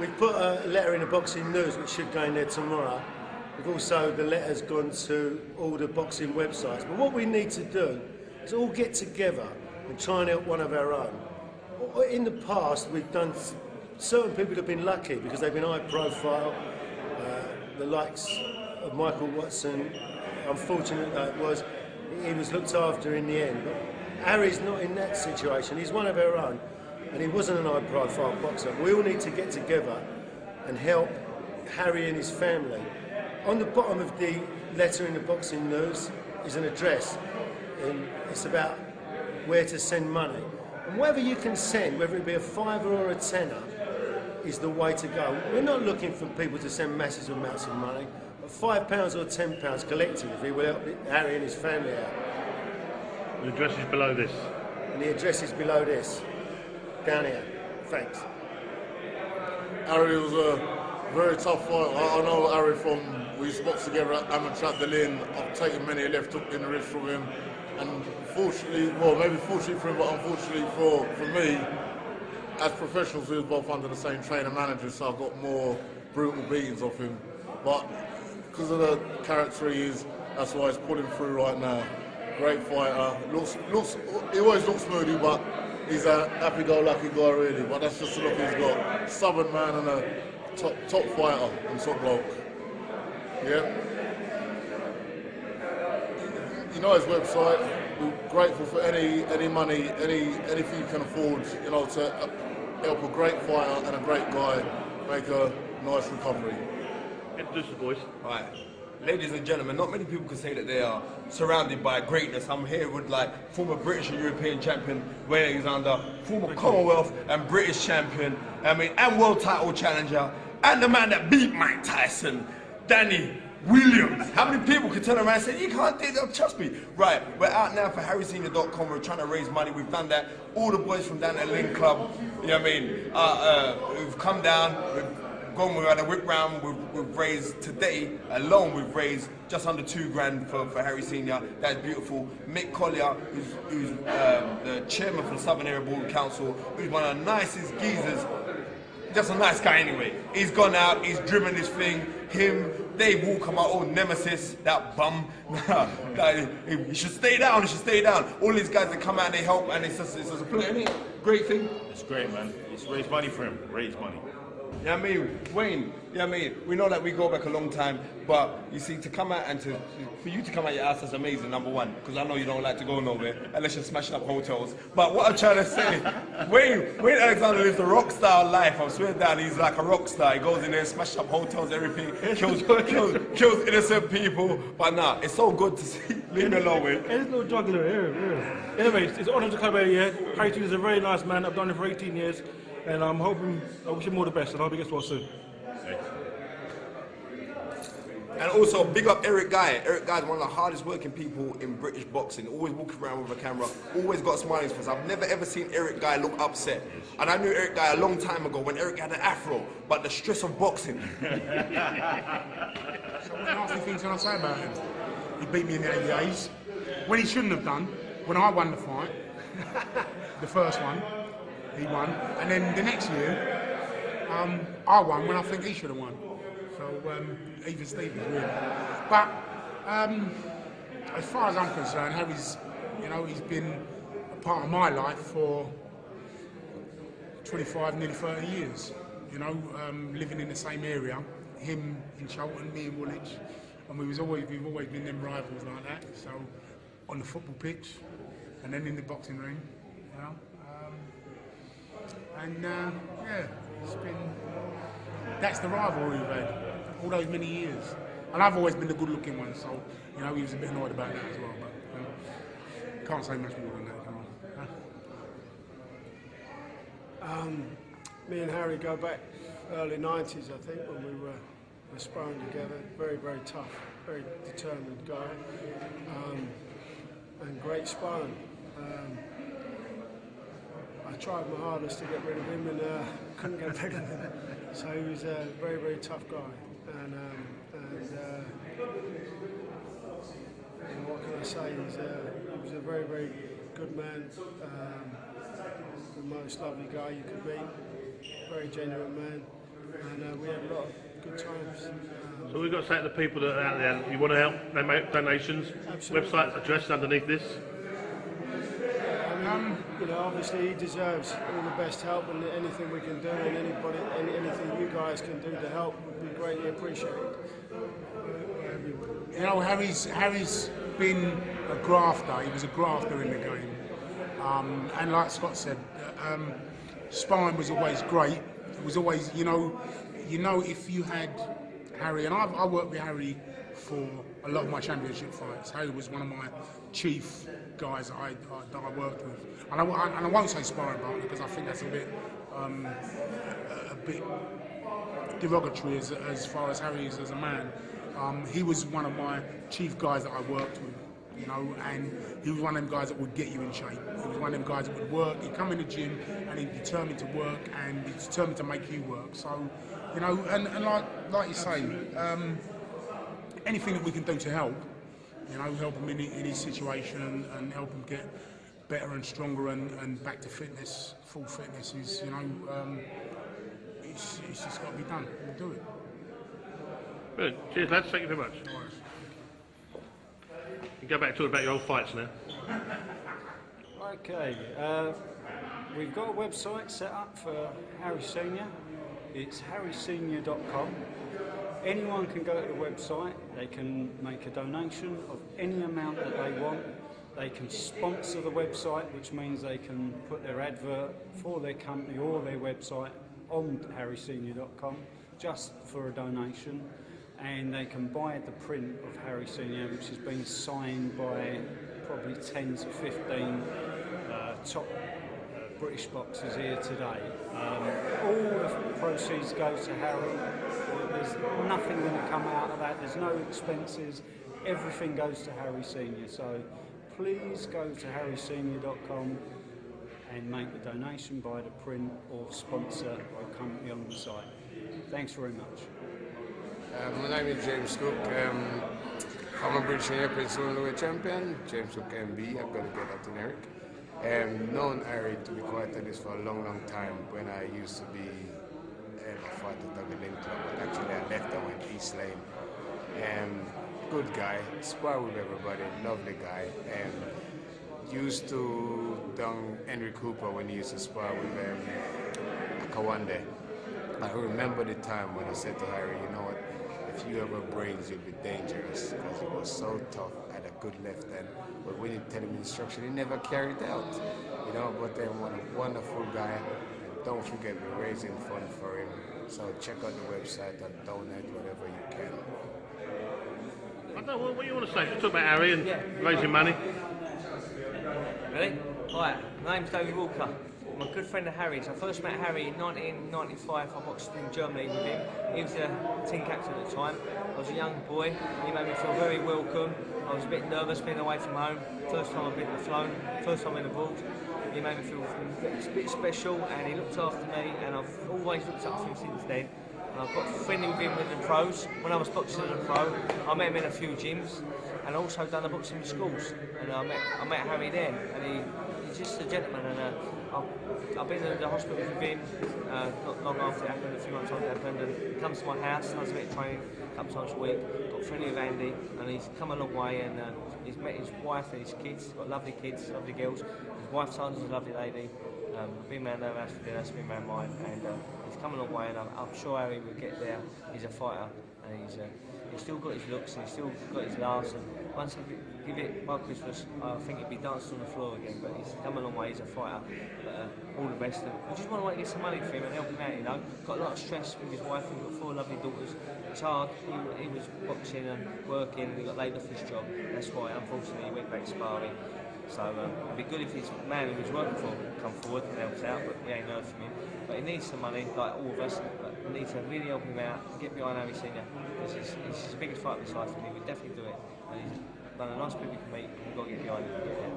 We've put a letter in the Boxing News, which should go in there tomorrow. We've also, the letter's gone to all the boxing websites. But what we need to do is all get together and try and help one of our own. In the past, we've done, certain people have been lucky because they've been high profile, the likes of Michael Watson. Unfortunate that it was, he was looked after in the end. But Harry's not in that situation. He's one of our own, and he wasn't an high profile boxer. We all need to get together and help Harry and his family. On the bottom of the letter in the Boxing News is an address, and it's about where to send money. And whatever you can send, whether it be a £5 or a £10, is the way to go. We're not looking for people to send massive amounts of money, but £5 or £10 collectively will help Harry and his family out. The address is below this. And the address is below this, down here. Thanks. Harry was a very tough fight. I know Harry from, we used to box together at amateur at the Lynn. I've taken many left hook in the wrist from him. And fortunately, well, maybe fortunately for him, but unfortunately for me, as professionals, we were both under the same trainer manager, so I got more brutal beatings off him. But because of the character he is, that's why he's pulling through right now. Great fighter. He always looks moody, but he's a happy-go-lucky guy, really. But that's just the look he's got. Stubborn man and a top fighter and top bloke. Yeah. You know his website. We're grateful for any money, anything you can afford, you know, to help a great fighter and a great guy make a nice recovery. Introduce the boys. Right. Ladies and gentlemen, not many people can say that they are surrounded by greatness. I'm here with like former British and European champion Wayne Alexander, former Commonwealth and British champion, and world title challenger, and the man that beat Mike Tyson, Danny Williams. How many people could turn around and say, you can't do that, trust me? Right, we're out now for harrysenior.com. We're trying to raise money. We've done that. All the boys from down at Lynn Club, you know what I mean, we've come down, we've had a whip round, we've raised today alone, we've raised just under £2 grand for Harry Senior. That's beautiful. Mick Collier, who's the chairman for the Southern Area Board Council, who's one of the nicest geezers, just a nice guy anyway. He's gone out, he's driven this thing. Him, Dave Walker, my old nemesis, that bum. He should stay down, he should stay down. All these guys that come out and they help, and it's just a great thing. It's great, man. It's raise money for him. Raise money. You know what I mean? Wayne, you know what I mean? We know that we go back a long time, but you see, to come out and for you to come out your house, that's amazing, number one, because I know you don't like to go nowhere, unless you're smashing up hotels. But what I'm trying to say, Wayne Alexander lives a rock star life, I swear down, he's like a rock star. He goes in there, smashes up hotels, everything, kills innocent people. But nah, it's so good to see. Leave me alone, Wayne. There's no juggler here. Anyway, it's an honor to come here. Harry is a very nice man. I've done it for 18 years. And I wish him all the best, and I hope he gets well soon. And also, big up Eric Guy. Eric Guy is one of the hardest working people in British boxing. Always walking around with a camera, always got a smiling face. I've never ever seen Eric Guy look upset. And I knew Eric Guy a long time ago when Eric had an afro, but the stress of boxing. So what nasty things can I say about him? He beat me in the 88s. When he shouldn't have done, when I won the fight, the first one, he won, and then the next year, I won when I think he should have won. So even Stevens really. But as far as I'm concerned, Harry's, you know, he's been a part of my life for 25, nearly 30 years. You know, living in the same area, him in Cholton, me in Woolwich, and we've always been them rivals like that. So on the football pitch, and then in the boxing ring, you know. Yeah, it's been, that's the rivalry we've had all those many years. And I've always been the good looking one, so, you know, he was a bit annoyed about that as well, but can't say much more than that, can I? Me and Harry go back early 90s, I think, when we were sparring together. Very, very tough, very determined guy, and great sparring. I tried my hardest to get rid of him and couldn't get rid of him. So he was a very, very tough guy. And what can I say? He was a very, very good man. The most lovely guy you could meet. Very genuine man. and we had a lot of good times. So we've got to say to the people that are out there, if you want to help, they make donations. Absolutely. Website address underneath this. You know, obviously he deserves all the best help, and anything we can do, and anything you guys can do to help would be greatly appreciated. You know, Harry's been a grafter. He was a grafter in the game, and like Scott said, sparring was always great. It was always, you know, if you had Harry, and I worked with Harry for a lot of my championship fights. Harry was one of my chief guys that I worked with, and I won't say sparring partner because I think that's a bit derogatory as far as Harry is as a man. He was one of my chief guys that I worked with, you know, and he was one of them guys that would get you in shape. He was one of them guys that would work. He'd come in the gym and he'd be determined to work and he's determined to make you work. So, you know, and like you say, anything that we can do to help, you know, help him in his situation and help him get better and stronger and back to fitness, full fitness is, you know, it's just got to be done. We'll do it. Brilliant. Cheers, lads. Thank you very much. You go back to talking about your old fights now. Okay, we've got a website set up for Harry Senior. It's harrysenior.com. Anyone can go to the website, they can make a donation of any amount that they want. They can sponsor the website, which means they can put their advert for their company or their website on harrysenior.com just for a donation. And they can buy the print of Harry Senior, which has been signed by probably 10 to 15 top British boxers here today. All the proceeds go to Harry. There's nothing going to come out of that. There's no expenses. Everything goes to Harry Senior. So please go to harrysenior.com and make the donation, buy the print, or sponsor your company on the site. Thanks very much. My name is James Cook. I'm a British and European Supermiddleweight champion. James Cook MB. I've got to get that generic. Known Harry, to be quite honest, for a long, long time when I used to be a fighter at the Lynn club. But actually, I left. I went East Lane. Good guy, spar with everybody, lovely guy. Used to done Henry Cooper when he used to spar with Kawande. I remember the time when I said to Harry, you know what? If you have a brains, you'll be dangerous, because he was so tough, had a good left hand, but when you tell him instruction, he never carried out, you know. But then, what a wonderful guy, and don't forget we're raising fund for him, so check out the website and donate whatever you can. I don't know, what do you want to say? Just talk about Harry and raising money. Ready? Hi, my name's David Walker. I'm a good friend of Harry's. I first met Harry in 1995. I boxed in Germany with him. He was the team captain at the time. I was a young boy. He made me feel very welcome. I was a bit nervous being away from home. First time I've been to the throne, first time in the vault. He made me feel a bit special, and he looked after me, and I've always looked up to him since then. And I've got friendly with him with the pros. When I was boxing as a pro, I met him in a few gyms, and also done the boxing in schools. And I met Harry then, and he's just a gentleman. And I've been in the hospital with him not long after it happened, a few months after it happened, and he comes to my house, does a bit of training a couple times a week, got friendly with Andy, and he's come a long way, and he's met his wife and his kids. He's got lovely kids, lovely girls. His wife Sandra's a lovely lady. I've been around her house for dinner, she's been around mine, and he's come a long way, and I'm sure Harry will get there. He's a fighter, and he's still got his looks, and he's still got his laughs, and once I give it by Christmas, I think he'll be dancing on the floor again. But he's come a long way, he's a fighter. But, all the best. And we just want to get some money for him and help him out, you know. Got a lot of stress with his wife, we've got 4 lovely daughters. It's hard, he was boxing and working, and he got laid off his job. That's why, unfortunately, he went back sparring. So it'd be good if his man who he's working for would come forward and help us out, but we ain't heard from him. But he needs some money, like all of us, but we need to really help him out, get behind Harry Senior, because it's his biggest fight of his life, and he would definitely do it. And he's done a nice people to meet, we've got to get behind him and get there.